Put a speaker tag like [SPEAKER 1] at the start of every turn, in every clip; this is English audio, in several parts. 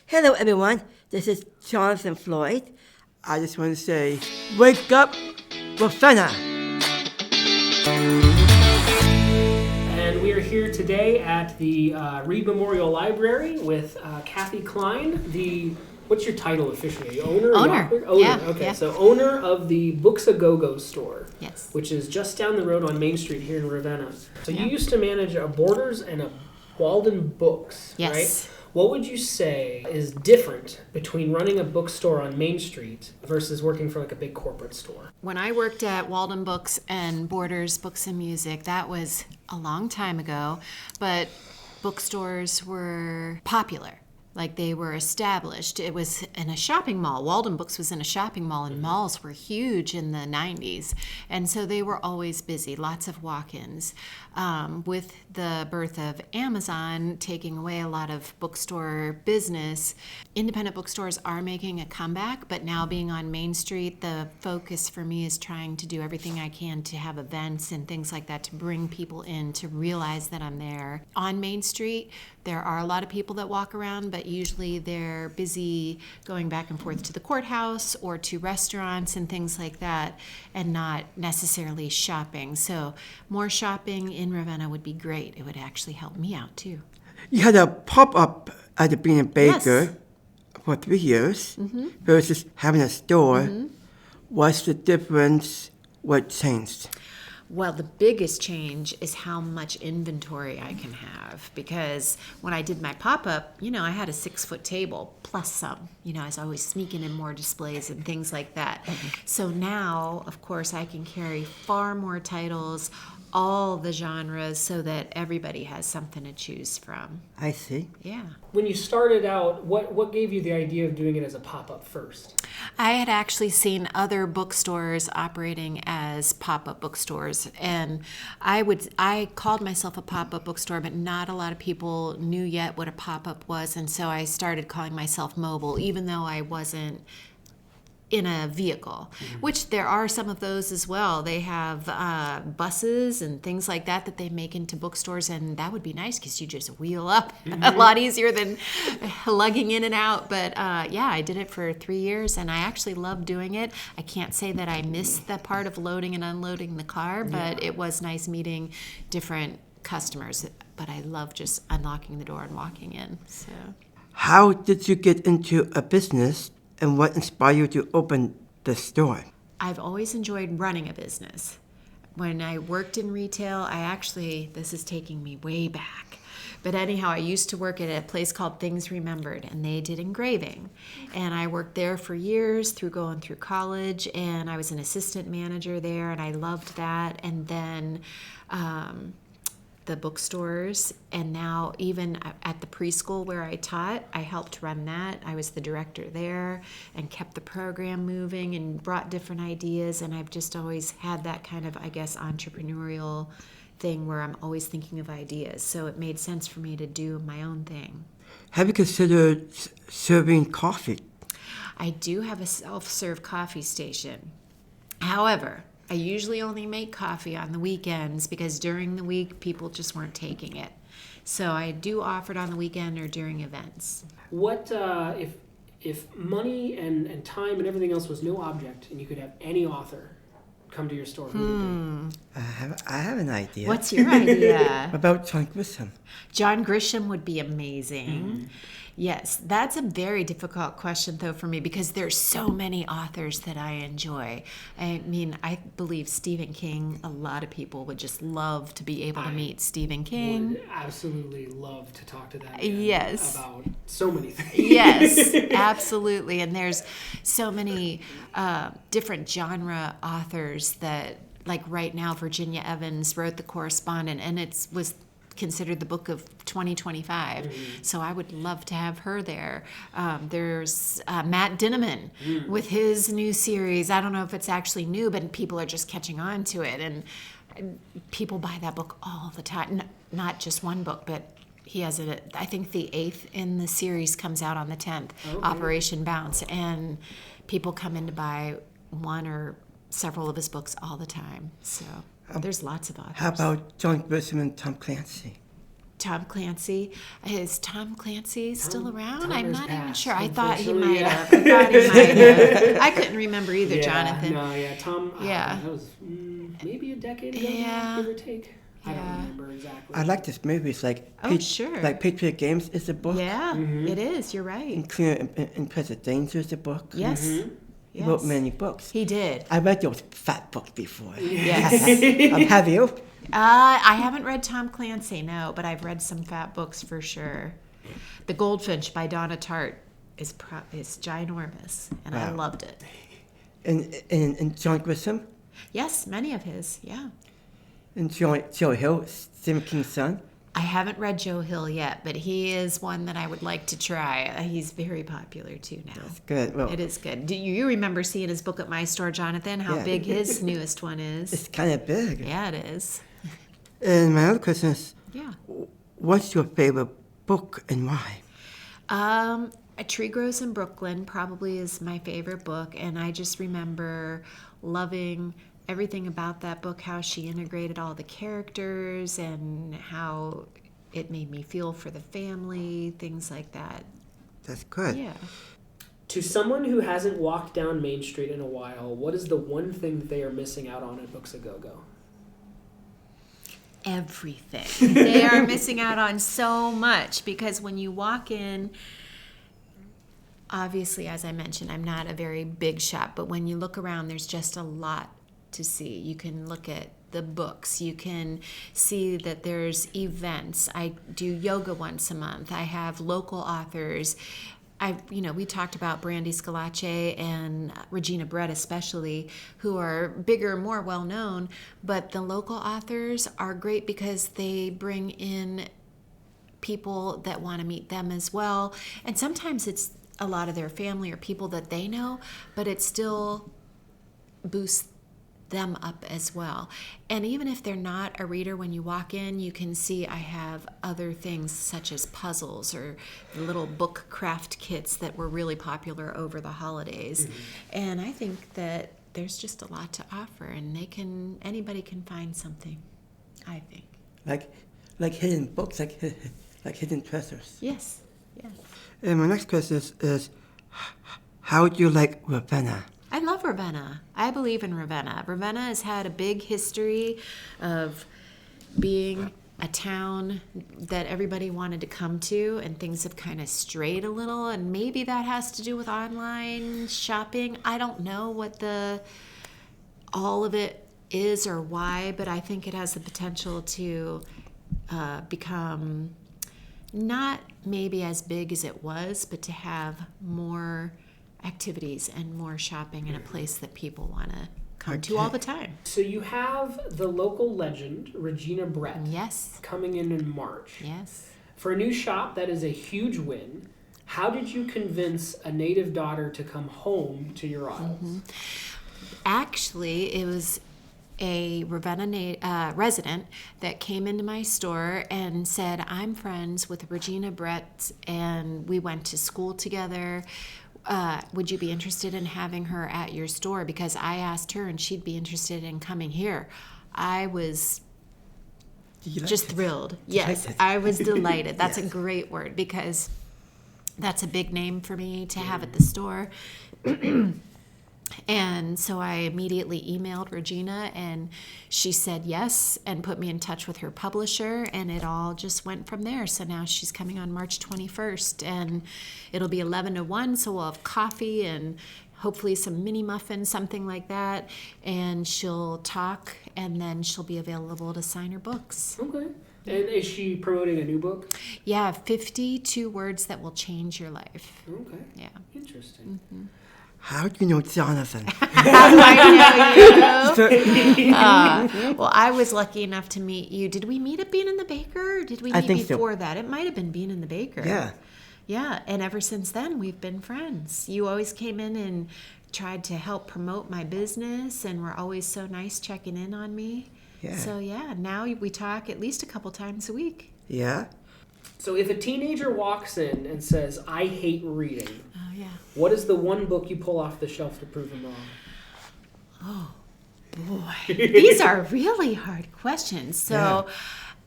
[SPEAKER 1] Hello, everyone. This is Jonathan Floyd. I just want to say, wake up, Ravenna.
[SPEAKER 2] And we are here today at the Reed Memorial Library with Cathy Klein, what's your title officially? Owner?
[SPEAKER 3] Owner. Yeah.
[SPEAKER 2] Okay,
[SPEAKER 3] Yeah.
[SPEAKER 2] so owner of the Books A Go-Go store.
[SPEAKER 3] Yes.
[SPEAKER 2] Which is just down the road on Main Street here in Ravenna. So
[SPEAKER 3] Yeah.
[SPEAKER 2] you used to manage a Borders and a Walden Books,
[SPEAKER 3] Yes.
[SPEAKER 2] right? What would you say is different between running a bookstore on Main Street versus working for like a big corporate store?
[SPEAKER 3] When I worked at Walden Books and Borders Books and Music, that was a long time ago, but bookstores were popular. Like they were established. It was in a shopping mall. Walden Books was in a shopping mall, and malls were huge in the 90s. And so they were always busy, lots of walk-ins. With the birth of Amazon taking away a lot of bookstore business, independent bookstores are making a comeback, but now being on Main Street, the focus for me is trying to do everything I can to have events and things like that to bring people in to realize that I'm there. On Main Street, there are a lot of people that walk around, but usually they're busy going back and forth to the courthouse or to restaurants and things like that, and not necessarily shopping. So more shopping in Ravenna would be great. It would actually help me out too.
[SPEAKER 1] You had a pop-up at the Bean and Baker
[SPEAKER 3] Yes.
[SPEAKER 1] for 3 years versus having a store. What's the difference? What changed?
[SPEAKER 3] Well, the biggest change is how much inventory I can have, because when I did my pop-up, I had a 6-foot table plus some. I was always sneaking in more displays and things like that. So now, of course, I can carry far more titles, all the genres, so that everybody has something to choose from.
[SPEAKER 1] I see.
[SPEAKER 3] Yeah.
[SPEAKER 2] When you started out, what gave you the idea of doing it as a pop-up first?
[SPEAKER 3] I had actually seen other bookstores operating as pop-up bookstores, and I called myself a pop-up bookstore, but not a lot of people knew yet what a pop-up was, and so I started calling myself mobile, even though I wasn't in a vehicle, which there are some of those as well. They have buses and things like that they make into bookstores, and that would be nice because you just wheel up a lot easier than lugging in and out. But yeah, I did it for 3 years, and I actually love doing it. I can't say that I missed the part of loading and unloading the car, but it was nice meeting different customers. But I love just unlocking the door and walking in. So,
[SPEAKER 1] How did you get into a business, and what inspired you to open the store?
[SPEAKER 3] I've always enjoyed running a business. When I worked in retail, this is taking me way back. But anyhow, I used to work at a place called Things Remembered, and they did engraving. And I worked there for years going through college, and I was an assistant manager there, and I loved that. And then the bookstores, and now even at the preschool where I taught, I helped run that. I was the director there and kept the program moving and brought different ideas, and I've just always had that kind of, entrepreneurial thing where I'm always thinking of ideas. So it made sense for me to do my own thing.
[SPEAKER 1] Have you considered serving coffee?
[SPEAKER 3] I do have a self-serve coffee station. However, I usually only make coffee on the weekends because during the week people just weren't taking it. So I do offer it on the weekend or during events.
[SPEAKER 2] What if money and time and everything else was no object, and you could have any author come to your store? Who would it be?
[SPEAKER 1] I have an idea.
[SPEAKER 3] What's your idea?
[SPEAKER 1] About John Grisham?
[SPEAKER 3] John Grisham would be amazing. Yes, that's a very difficult question, though, for me, because there's so many authors that I enjoy. I mean, I believe Stephen King, a lot of people would just love to be able to meet Stephen King.
[SPEAKER 2] Would absolutely love to talk to that man
[SPEAKER 3] Yes.
[SPEAKER 2] about so many things.
[SPEAKER 3] Yes, absolutely. And there's so many different genre authors that, like right now, Virginia Evans wrote The Correspondent, and it was considered the book of 2025. So I would love to have her there. There's Matt Dinniman with his new series. I don't know if it's actually new, but people are just catching on to it. And people buy that book all the time. Not just one book, but he has it. I think the 8th in the series comes out on the 10th, Operation Bounce. And people come in to buy one or several of his books all the time. So there's lots of authors.
[SPEAKER 1] How about John Grisham and Tom Clancy?
[SPEAKER 3] Tom Clancy. Is Tom Clancy still around?
[SPEAKER 2] Tom
[SPEAKER 3] I'm
[SPEAKER 2] has
[SPEAKER 3] not even
[SPEAKER 2] passed,
[SPEAKER 3] sure. I thought he
[SPEAKER 2] unfortunately,
[SPEAKER 3] might
[SPEAKER 2] yeah.
[SPEAKER 3] have. I thought he might have. I couldn't remember either,
[SPEAKER 2] Yeah,
[SPEAKER 3] Jonathan.
[SPEAKER 2] no, yeah, Tom.
[SPEAKER 3] Yeah.
[SPEAKER 2] That was maybe a decade ago,
[SPEAKER 3] Yeah.
[SPEAKER 2] give or take. I don't
[SPEAKER 3] Yeah.
[SPEAKER 2] remember exactly.
[SPEAKER 1] I like this movie. It's like
[SPEAKER 3] Sure.
[SPEAKER 1] like Patriot Games is a book.
[SPEAKER 3] Yeah, it is. You're right.
[SPEAKER 1] And Clear and Present Danger is a book.
[SPEAKER 3] Yes.
[SPEAKER 1] He wrote
[SPEAKER 3] Yes.
[SPEAKER 1] many books.
[SPEAKER 3] He did.
[SPEAKER 1] I read those fat books before.
[SPEAKER 3] Yes.
[SPEAKER 1] Have you?
[SPEAKER 3] I haven't read Tom Clancy, no, but I've read some fat books for sure. The Goldfinch by Donna Tartt is ginormous, and I
[SPEAKER 1] Wow.
[SPEAKER 3] loved it.
[SPEAKER 1] And John Grisham
[SPEAKER 3] Yes, many of his, yeah.
[SPEAKER 1] and Joe Hill, Stephen King's son.
[SPEAKER 3] I haven't read Joe Hill yet, but he is one that I would like to try. He's very popular too now.
[SPEAKER 1] That's good. Well,
[SPEAKER 3] It is good. Do you remember seeing his book at my store, Jonathan? How
[SPEAKER 1] Yeah.
[SPEAKER 3] big his newest one is?
[SPEAKER 1] it's kind of big.
[SPEAKER 3] Yeah, it is.
[SPEAKER 1] And my other question is,
[SPEAKER 3] Yeah.
[SPEAKER 1] what's your favorite book and why?
[SPEAKER 3] A Tree Grows in Brooklyn probably is my favorite book, and I just remember loving everything about that book, how she integrated all the characters and how it made me feel for the family, things like that.
[SPEAKER 1] That's good.
[SPEAKER 3] Yeah.
[SPEAKER 2] To someone who hasn't walked down Main Street in a while, what is the one thing that they are missing out on at Books A Go Go?
[SPEAKER 3] Everything. They are missing out on so much because when you walk in, obviously, as I mentioned, I'm not a very big shop, but when you look around, there's just a lot to see. You can look at the books. You can see that there's events. I do yoga once a month. I have local authors. We talked about Brandy Scalace and Regina Brett especially, who are bigger, more well-known, but the local authors are great because they bring in people that want to meet them as well. And sometimes it's a lot of their family or people that they know, but it still boosts them up as well. And even if they're not a reader, when you walk in, you can see I have other things such as puzzles or little book craft kits that were really popular over the holidays. And I think that there's just a lot to offer, and anybody can find something, I think.
[SPEAKER 1] Like hidden books, like hidden treasures.
[SPEAKER 3] Yes, yes.
[SPEAKER 1] And my next question is how do you like Ravenna?
[SPEAKER 3] I love Ravenna. I believe in Ravenna. Ravenna has had a big history of being a town that everybody wanted to come to, and things have kind of strayed a little, and maybe that has to do with online shopping. I don't know what all of it is or why, but I think it has the potential to become not maybe as big as it was, but to have more activities and more shopping in a place that people want to come to all the time.
[SPEAKER 2] So you have the local legend, Regina Brett,
[SPEAKER 3] Yes,
[SPEAKER 2] coming in March.
[SPEAKER 3] yes.
[SPEAKER 2] For a new shop, that is a huge win. How did you convince a native daughter to come home to your aisles?
[SPEAKER 3] Actually, it was a Ravenna resident that came into my store and said, I'm friends with Regina Brett, and we went to school together. Would you be interested in having her at your store? Because I asked her and she'd be interested in coming here. I was just thrilled. Yes,
[SPEAKER 1] Delighted.
[SPEAKER 3] I was delighted. That's a great word because that's a big name for me to have at the store. And so I immediately emailed Regina, and she said yes and put me in touch with her publisher, and it all just went from there. So now she's coming on March 21st, and it'll be 11 to 1, so we'll have coffee and hopefully some mini muffins, something like that, and she'll talk, and then she'll be available to sign her books.
[SPEAKER 2] Okay. And is she promoting a new book?
[SPEAKER 3] Yeah, 52 words that will change your life.
[SPEAKER 2] Okay.
[SPEAKER 3] Yeah.
[SPEAKER 2] Interesting.
[SPEAKER 1] How do you know Jonathan?
[SPEAKER 3] I know you. Well, I was lucky enough to meet you. Did we meet at Bean and the Baker, or did we
[SPEAKER 1] I
[SPEAKER 3] meet
[SPEAKER 1] think so.
[SPEAKER 3] before that? It might have been Bean and the Baker.
[SPEAKER 1] Yeah.
[SPEAKER 3] Yeah, and ever since then, we've been friends. You always came in and tried to help promote my business, and were always so nice checking in on me.
[SPEAKER 1] Yeah.
[SPEAKER 3] So, yeah, now we talk at least a couple times a week.
[SPEAKER 1] Yeah?
[SPEAKER 2] So if a teenager walks in and says, I hate reading,
[SPEAKER 3] Oh, yeah.
[SPEAKER 2] what is the one book you pull off the shelf to prove them wrong?
[SPEAKER 3] Oh, boy. These are really hard questions. So
[SPEAKER 1] Yeah.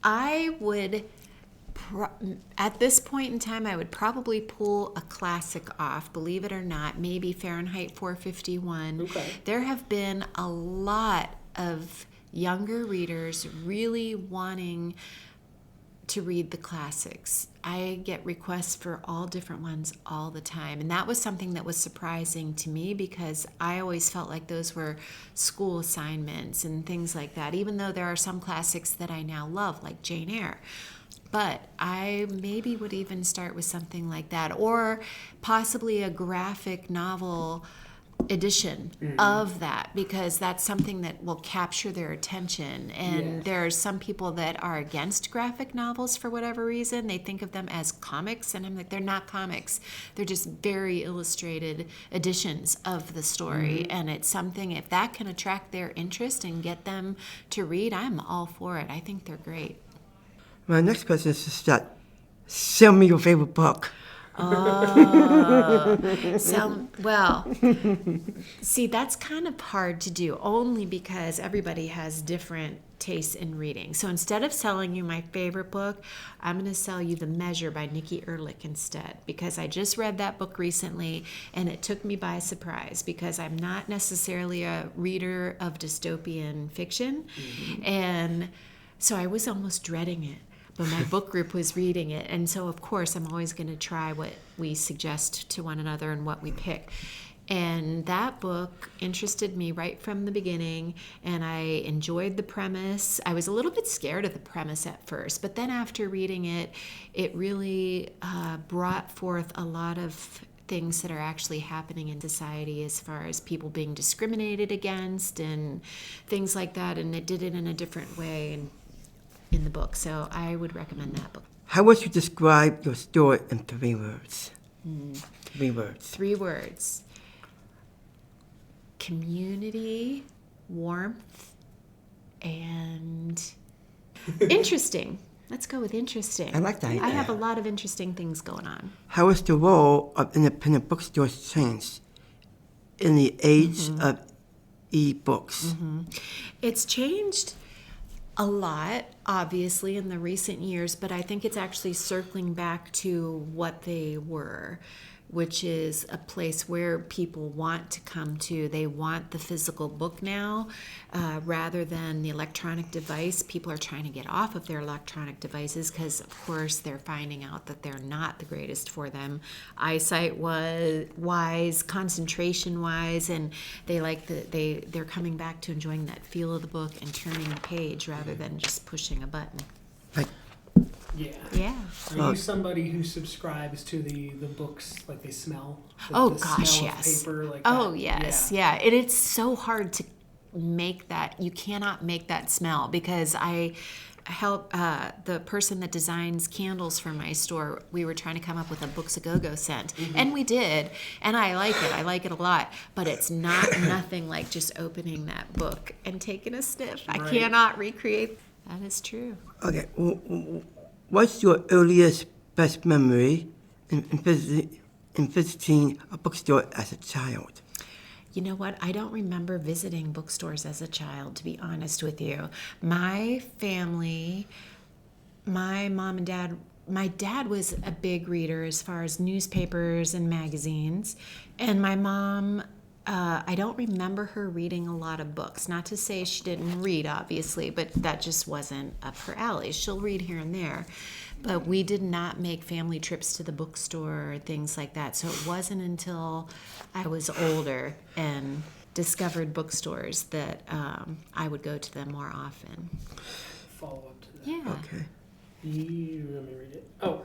[SPEAKER 3] I would At this point in time, I would probably pull a classic off, believe it or not, maybe Fahrenheit 451.
[SPEAKER 2] Okay.
[SPEAKER 3] There have been a lot of younger readers really wanting to read the classics. I get requests for all different ones all the time. And that was something that was surprising to me because I always felt like those were school assignments and things like that, even though there are some classics that I now love, like Jane Eyre. But I maybe would even start with something like that, or possibly a graphic novel edition of that, because that's something that will capture their attention. And
[SPEAKER 2] Yes.
[SPEAKER 3] there are some people that are against graphic novels for whatever reason. They think of them as comics, and I'm like, they're not comics. They're just very illustrated editions of the story. And it's something, if that can attract their interest and get them to read, I'm all for it. I think they're great.
[SPEAKER 1] My next question is just that, sell me your favorite book.
[SPEAKER 3] See, that's kind of hard to do, only because everybody has different tastes in reading. So instead of selling you my favorite book, I'm going to sell you The Measure by Nikki Erlich instead, because I just read that book recently and it took me by surprise, because I'm not necessarily a reader of dystopian fiction. And so I was almost dreading it. But my book group was reading it, and so of course I'm always going to try what we suggest to one another and what we pick. And that book interested me right from the beginning, and I enjoyed the premise. I was a little bit scared of the premise at first, but then after reading it, it really brought forth a lot of things that are actually happening in society as far as people being discriminated against and things like that, and it did it in a different way and in the book. So I would recommend that book.
[SPEAKER 1] How would you describe your story in 3 words? 3 words.
[SPEAKER 3] 3 words. Community, warmth, and interesting. Let's go with interesting.
[SPEAKER 1] I like that idea.
[SPEAKER 3] I have a lot of interesting things going on.
[SPEAKER 1] How has the role of independent bookstores changed in the age of e-books?
[SPEAKER 3] It's changed a lot, obviously, in the recent years, but I think it's actually circling back to what they were, which is a place where people want to come to. They want the physical book now rather than the electronic device. People are trying to get off of their electronic devices because, of course, they're finding out that they're not the greatest for them, eyesight-wise, concentration-wise, and they're coming back to enjoying that feel of the book and turning the page rather than just pushing a button.
[SPEAKER 2] Yeah.
[SPEAKER 3] Yeah.
[SPEAKER 2] Are you somebody who subscribes to the books, like they smell?
[SPEAKER 3] Oh,
[SPEAKER 2] the
[SPEAKER 3] gosh,
[SPEAKER 2] smell of
[SPEAKER 3] yes.
[SPEAKER 2] paper, like
[SPEAKER 3] Oh,
[SPEAKER 2] that?
[SPEAKER 3] yes, yeah. And it's so hard to make that. You cannot make that smell, because I help the person that designs candles for my store. We were trying to come up with a Books A Go-Go scent, and we did, and I like it. I like it a lot, but it's nothing like just opening that book and taking a sniff. I
[SPEAKER 2] Right.
[SPEAKER 3] cannot recreate. That is true.
[SPEAKER 1] Okay, what's your earliest best memory in visiting a bookstore as a child?
[SPEAKER 3] You know what? I don't remember visiting bookstores as a child, to be honest with you. My family, my mom and dad, my dad was a big reader as far as newspapers and magazines. And my mom, I don't remember her reading a lot of books. Not to say she didn't read, obviously, but that just wasn't up her alley. She'll read here and there. But we did not make family trips to the bookstore or things like that. So it wasn't until I was older and discovered bookstores that I would go to them more often.
[SPEAKER 2] Follow up to that.
[SPEAKER 3] Yeah.
[SPEAKER 1] Okay.
[SPEAKER 2] Let me read it. Oh,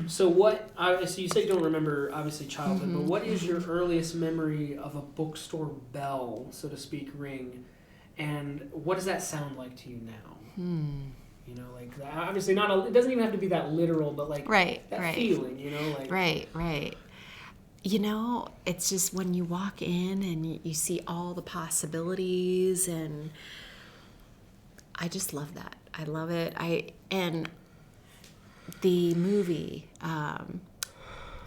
[SPEAKER 2] so what? So you say you don't remember, obviously, childhood, but what is your earliest memory of a bookstore bell, so to speak, ring, and what does that sound like to you now? You know, like obviously not. It doesn't even have to be that literal, but like that feeling. You know, like
[SPEAKER 3] Right. You know, it's just when you walk in and you see all the possibilities, and I just love that. I love it. And the movie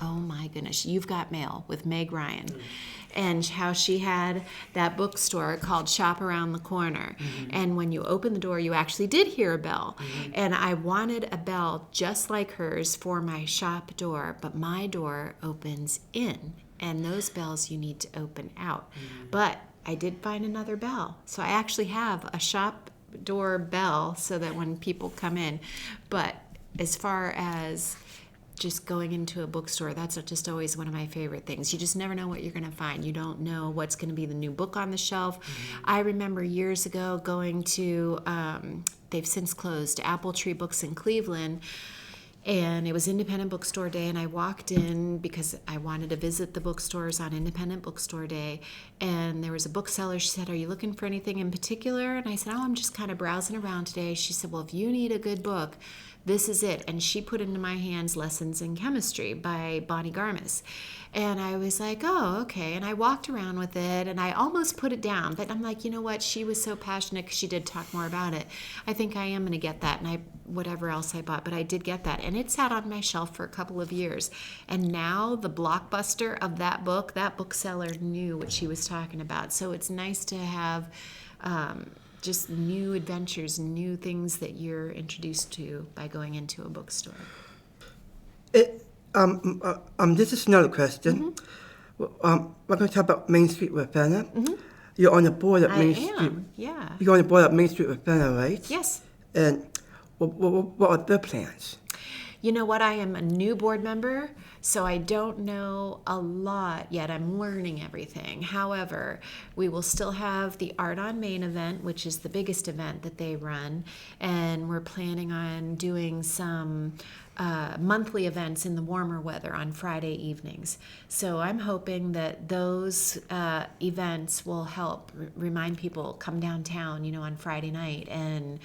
[SPEAKER 3] Oh my goodness, You've Got Mail with Meg Ryan. And how she had that bookstore called Shop Around the Corner. And when you open the door, you actually did hear a bell. And I wanted a bell just like hers for my shop door, but my door opens in. And those bells you need to open out. But I did find another bell. So I actually have a shop door bell so that when people come in. But as far as just going into a bookstore, that's just always one of my favorite things. You just never know what you're going to find. You don't know what's going to be the new book on the shelf. I remember years ago going to, they've since closed, Apple Tree Books in Cleveland, and it was Independent Bookstore Day, and I walked in because I wanted to visit the bookstores on Independent Bookstore Day, and there was a bookseller. She said, "Are you looking for anything in particular?" And I said, "Oh, I'm just kind of browsing around today." She said, "Well, if you need a good book, this is it." And she put into my hands Lessons in Chemistry by Bonnie Garmis. And I was like, oh, okay. And I walked around with it, and I almost put it down. But I'm like, you know what? She was so passionate because she did talk more about it. I think I am going to get that, and whatever else I bought. But I did get that. And it sat on my shelf for a couple of years. And now the blockbuster of that bookseller knew what she was talking about. So it's nice to have just new adventures, new things that you're introduced to by going into a bookstore.
[SPEAKER 1] This is another question. We're going to talk about Main Street Ravenna. You're on the board at Main Street.
[SPEAKER 3] I am, yeah.
[SPEAKER 1] You're on the board at Main Street Ravenna, right?
[SPEAKER 3] Yes.
[SPEAKER 1] And what are their plans?
[SPEAKER 3] You know what? I am a new board member, so I don't know a lot yet. I'm learning everything. However, we will still have the Art on Main event, which is the biggest event that they run, and we're planning on doing some monthly events in the warmer weather on Friday evenings. So I'm hoping that those events will help remind people, come downtown, on Friday night and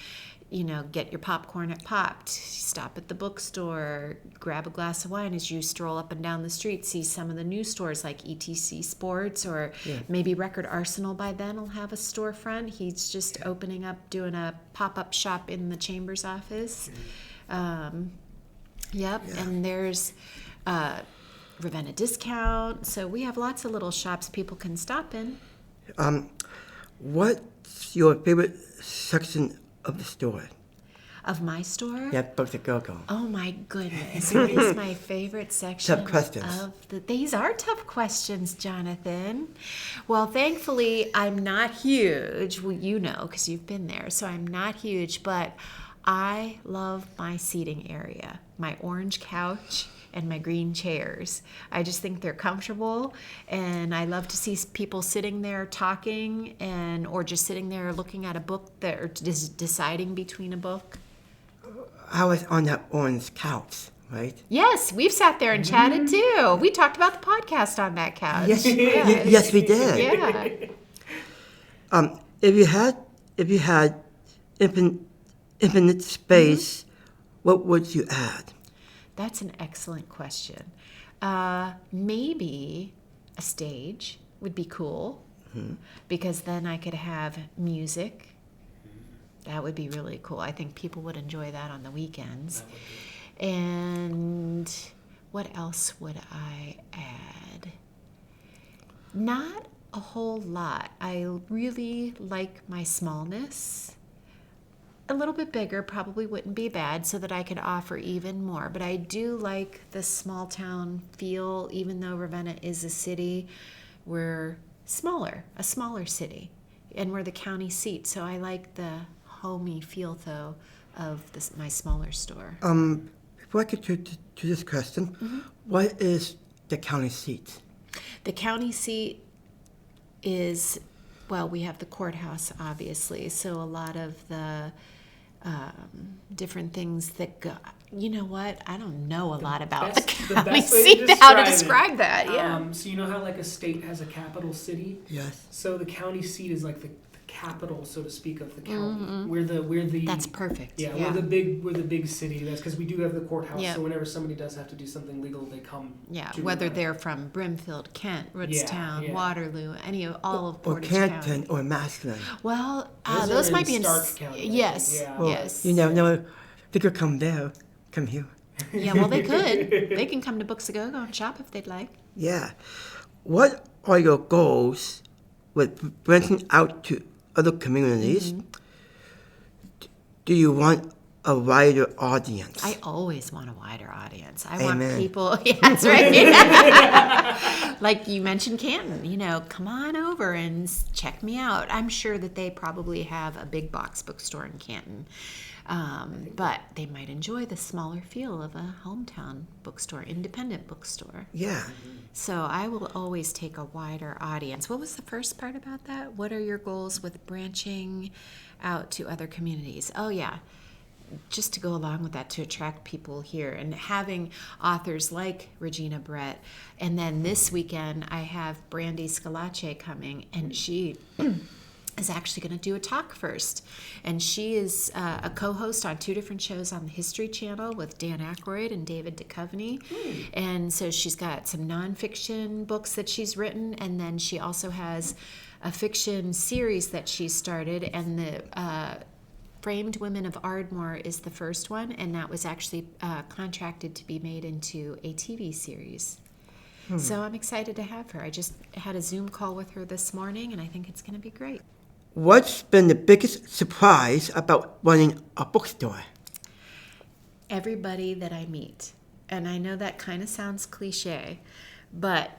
[SPEAKER 3] get your popcorn at Popped, stop at the bookstore, grab a glass of wine as you stroll up and down the street, see some of the new stores like ETC Sports, or maybe Record Arsenal by then will have a storefront. He's just opening up, doing a pop-up shop in the Chamber's office. And there's Ravenna Discount. So we have lots of little shops people can stop in.
[SPEAKER 1] What's your favorite section of the store?
[SPEAKER 3] Of my store?
[SPEAKER 1] Yeah, Books at Go-Go.
[SPEAKER 3] Oh my goodness. It is my favorite section.
[SPEAKER 1] Tough questions.
[SPEAKER 3] These are tough questions, Jonathan. Well, thankfully, I'm not huge. Well, you know, because you've been there. So I'm not huge, but I love my seating area, my orange couch and my green chairs. I just think they're comfortable, and I love to see people sitting there talking or just sitting there looking at a book or just deciding between a book.
[SPEAKER 1] I was on that orange couch, right?
[SPEAKER 3] Yes, we've sat there and chatted too. We talked about the podcast on that couch.
[SPEAKER 1] Yes, yes, we did.
[SPEAKER 3] Yeah.
[SPEAKER 1] If you had infinite space, what would you add?
[SPEAKER 3] That's an excellent question. Maybe a stage would be cool, because then I could have music. That would be really cool. I think people would enjoy that on the weekends. And what else would I add? Not a whole lot. I really like my smallness. A little bit bigger probably wouldn't be bad, so that I could offer even more. But I do like the small town feel, even though Ravenna is a city. We're smaller, a smaller city, and we're the county seat. So I like the homey feel, though, of my smaller store.
[SPEAKER 1] Before I get to this question, what is the county seat?
[SPEAKER 3] The county seat is, well, we have the courthouse, obviously, so a lot of the different things that go. You know what? I don't know a lot about the county seat, how to describe that. Yeah.
[SPEAKER 2] So you know how like a state has a capital city?
[SPEAKER 1] Yes.
[SPEAKER 2] So the county seat is like the capital, so to speak, of the county. We're the.
[SPEAKER 3] That's perfect.
[SPEAKER 2] Yeah, we're the big city. That's because we do have the courthouse. So whenever somebody does have to do something legal, they come.
[SPEAKER 3] Yeah,
[SPEAKER 2] to
[SPEAKER 3] whether
[SPEAKER 2] Ravenna.
[SPEAKER 3] they're from Brimfield, Kent, Rootstown, Waterloo, all of
[SPEAKER 1] Or
[SPEAKER 3] Portage
[SPEAKER 1] Canton
[SPEAKER 3] County.
[SPEAKER 1] or Massillon.
[SPEAKER 3] Well,
[SPEAKER 2] those
[SPEAKER 3] might
[SPEAKER 2] are
[SPEAKER 3] be in
[SPEAKER 2] Stark County.
[SPEAKER 3] Yes,
[SPEAKER 2] Yeah.
[SPEAKER 1] Well,
[SPEAKER 3] yes.
[SPEAKER 1] You never know. They could come there, come here.
[SPEAKER 3] Yeah, well, they could. They can come to Books A Go Go and shop if they'd like.
[SPEAKER 1] Yeah. What are your goals with branching out to other communities? Do you want a wider audience?
[SPEAKER 3] I always want a wider audience. I
[SPEAKER 1] Amen.
[SPEAKER 3] want people. Yeah, that's right. Like you mentioned Canton, come on over and check me out. I'm sure that they probably have a big box bookstore in Canton. But they might enjoy the smaller feel of a hometown bookstore, independent bookstore.
[SPEAKER 1] Yeah.
[SPEAKER 3] So I will always take a wider audience. What was the first part about that? What are your goals with branching out to other communities? Oh, yeah. Just to go along with that, to attract people here and having authors like Regina Brett. And then this weekend, I have Brandy Scalace coming, and she is actually going to do a talk first. And she is a co-host on 2 different shows on the History Channel with Dan Aykroyd and David Duchovny. And so she's got some nonfiction books that she's written, and then she also has a fiction series that she started, and the Framed Women of Ardmore is the first one, and that was actually contracted to be made into a TV series. So I'm excited to have her. I just had a Zoom call with her this morning, and I think it's going to be great.
[SPEAKER 1] What's been the biggest surprise about running a bookstore?
[SPEAKER 3] Everybody that I meet. And I know that kind of sounds cliche, but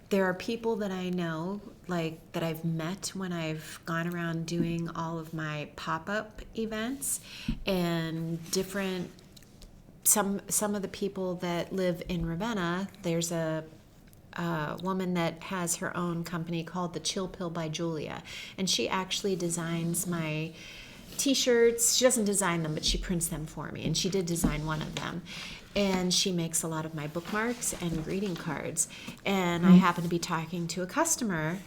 [SPEAKER 3] there are people that I know, like that I've met when I've gone around doing all of my pop-up events, and different some of the people that live in Ravenna. There's a woman that has her own company called the Chill Pill by Julia, and she actually designs my t-shirts. She doesn't design them, but she prints them for me, and she did design one of them. And she makes a lot of my bookmarks and greeting cards. And I happen to be talking to a customer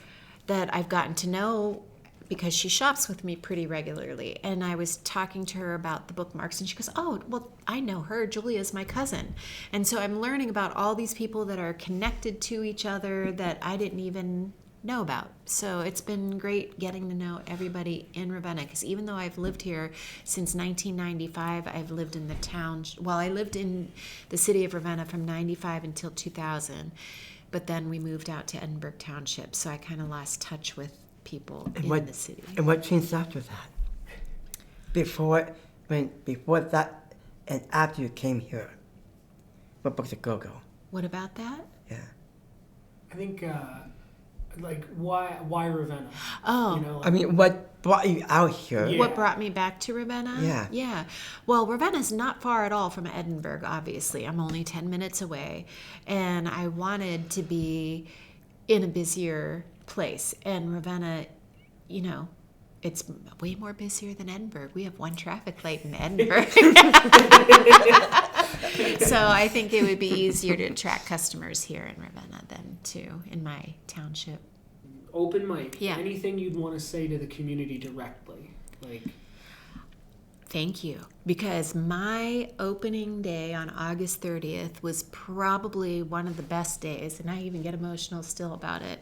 [SPEAKER 3] that I've gotten to know because she shops with me pretty regularly. And I was talking to her about the bookmarks, and she goes, oh, well, I know her. Julia's my cousin. And so I'm learning about all these people that are connected to each other that I didn't even know about. So it's been great getting to know everybody in Ravenna, because even though I've lived here since 1995, I've lived in the town. Well, I lived in the city of Ravenna from 95 until 2000, but then we moved out to Edinburgh Township, so I kind of lost touch with people in the city.
[SPEAKER 1] And what changed after that? Before that and after you came here for Books A Go Go?
[SPEAKER 3] What about that?
[SPEAKER 1] Yeah.
[SPEAKER 2] I think, why Ravenna?
[SPEAKER 3] Oh.
[SPEAKER 1] I mean, what brought you out here?
[SPEAKER 2] Yeah.
[SPEAKER 3] What brought me back to Ravenna?
[SPEAKER 1] Yeah.
[SPEAKER 3] Yeah. Well, Ravenna's not far at all from Edinburgh, obviously. I'm only 10 minutes away. And I wanted to be in a busier place. And Ravenna, it's way more busier than Edinburgh. We have one traffic light in Edinburgh. So I think it would be easier to attract customers here in Ravenna than in my township.
[SPEAKER 2] Open mic.
[SPEAKER 3] Yeah.
[SPEAKER 2] Anything you'd want to say to the community directly?
[SPEAKER 3] Thank you. Because my opening day on August 30th was probably one of the best days, and I even get emotional still about it.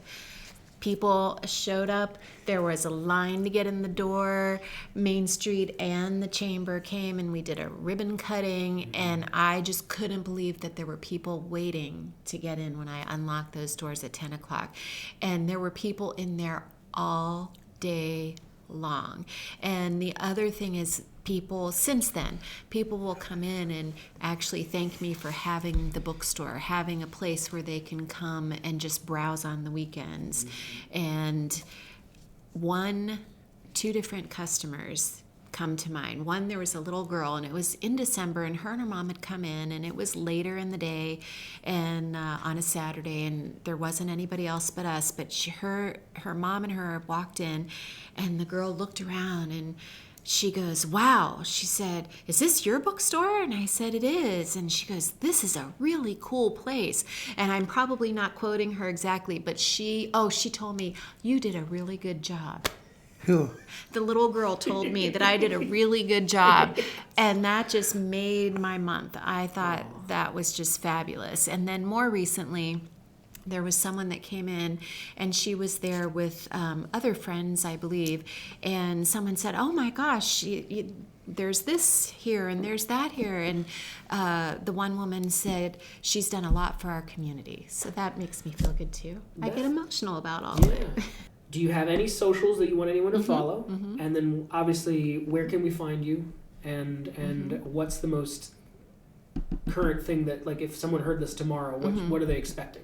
[SPEAKER 3] People showed up. There was a line to get in the door. Main Street and the Chamber came, and we did a ribbon cutting, and I just couldn't believe that there were people waiting to get in when I unlocked those doors at 10 o'clock. And there were people in there all day long. And the other thing is, since then, people will come in and actually thank me for having the bookstore, having a place where they can come and just browse on the weekends. And 2 different customers come to mind. One, there was a little girl, and it was in December, and her mom had come in, and it was later in the day and on a Saturday, and there wasn't anybody else but us. But her mom and her walked in, and the girl looked around, and she goes, wow. She said, is this your bookstore? And I said, it is. And she goes, this is a really cool place. And I'm probably not quoting her exactly, but she told me, you did a really good job.
[SPEAKER 1] Who?
[SPEAKER 3] The little girl told me that I did a really good job. And that just made my month. I thought that was just fabulous. And then more recently, there was someone that came in, and she was there with other friends, I believe, and someone said, "Oh my gosh, there's this here and there's that here," and the one woman said she's done a lot for our community. So that makes me feel good too. I get emotional about all of it.
[SPEAKER 2] Do you have any socials that you want anyone to follow? And then obviously, where can we find you? And what's the most current thing that, like, if someone heard this tomorrow, what are they expecting?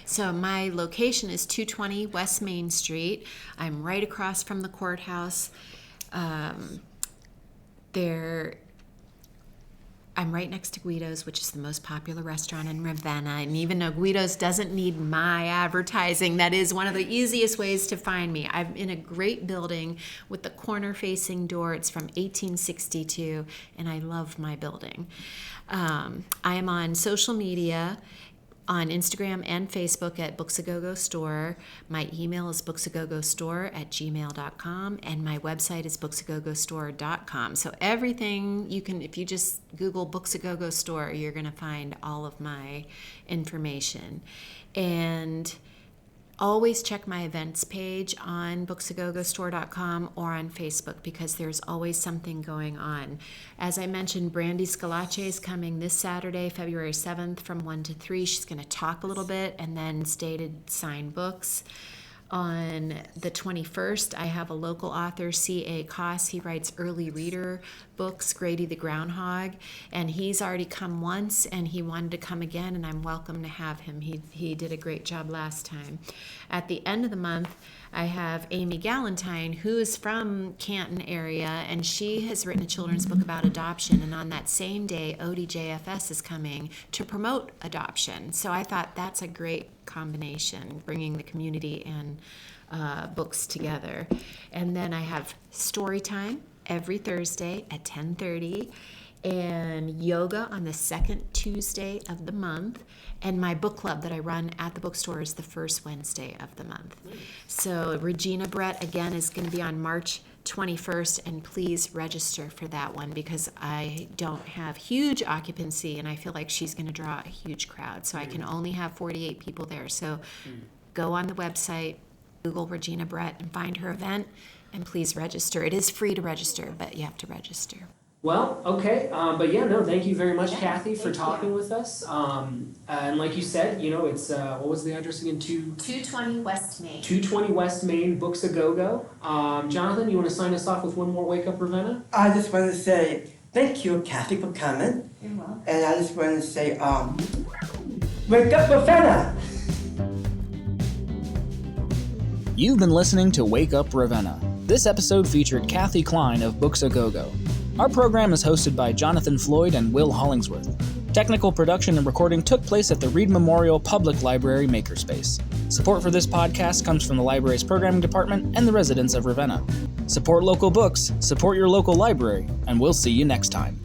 [SPEAKER 3] So my location is 220 West Main Street. I'm right across from the courthouse. I'm right next to Guido's, which is the most popular restaurant in Ravenna. And even though Guido's doesn't need my advertising, that is one of the easiest ways to find me. I'm in a great building with the corner-facing door. It's from 1862, and I love my building. I am on social media, on Instagram and Facebook at Books A Go Go Store. My email is booksaGoGoStore@gmail.com, and my website is booksaGoGoStore.com. So everything you can, if you just Google Books A Go Go Store, you're going to find all of my information. And always check my events page on booksaGoGoStore.com or on Facebook, because there's always something going on. As I mentioned, Brandy Scalace is coming this Saturday, February 7th from 1 to 3. She's going to talk a little bit and then stay to sign books. On the 21st, I have a local author, C.A. Koss. He writes early reader books, Grady the Groundhog, and he's already come once, and he wanted to come again, and I'm welcome to have him. He did a great job last time. At the end of the month, I have Amy Galentine, who is from Canton area, and she has written a children's book about adoption, and on that same day, ODJFS is coming to promote adoption. So I thought that's a great combination, bringing the community and books together. And then I have story time every Thursday at 10:30, and yoga on the second Tuesday of the month, and my book club that I run at the bookstore is the first Wednesday of the month. So Regina Brett, again, is going to be on March 21st, and please register for that one, because I don't have huge occupancy, and I feel like she's going to draw a huge crowd. So I can only have 48 people there. So go on the website, Google Regina Brett, and find her event, and please register. It is free to register, but you have to register.
[SPEAKER 2] Well, okay, but yeah, no, thank you very much, Cathy, for talking with us. And like you said, you know, it's, what was the address again?
[SPEAKER 3] 220 West Main.
[SPEAKER 2] 220 West Main, Books A Go Go. Jonathan, you want to sign us off with one more Wake Up Ravenna?
[SPEAKER 1] I just want to say thank you, Cathy, for coming.
[SPEAKER 3] You're welcome.
[SPEAKER 1] And I just want to say, wake up, Ravenna!
[SPEAKER 4] You've been listening to Wake Up Ravenna. This episode featured Cathy Klein of Books A Go Go. Our program is hosted by Jonathan Floyd and Will Hollingsworth. Technical production and recording took place at the Reed Memorial Public Library Makerspace. Support for this podcast comes from the library's programming department and the residents of Ravenna. Support local books, support your local library, and we'll see you next time.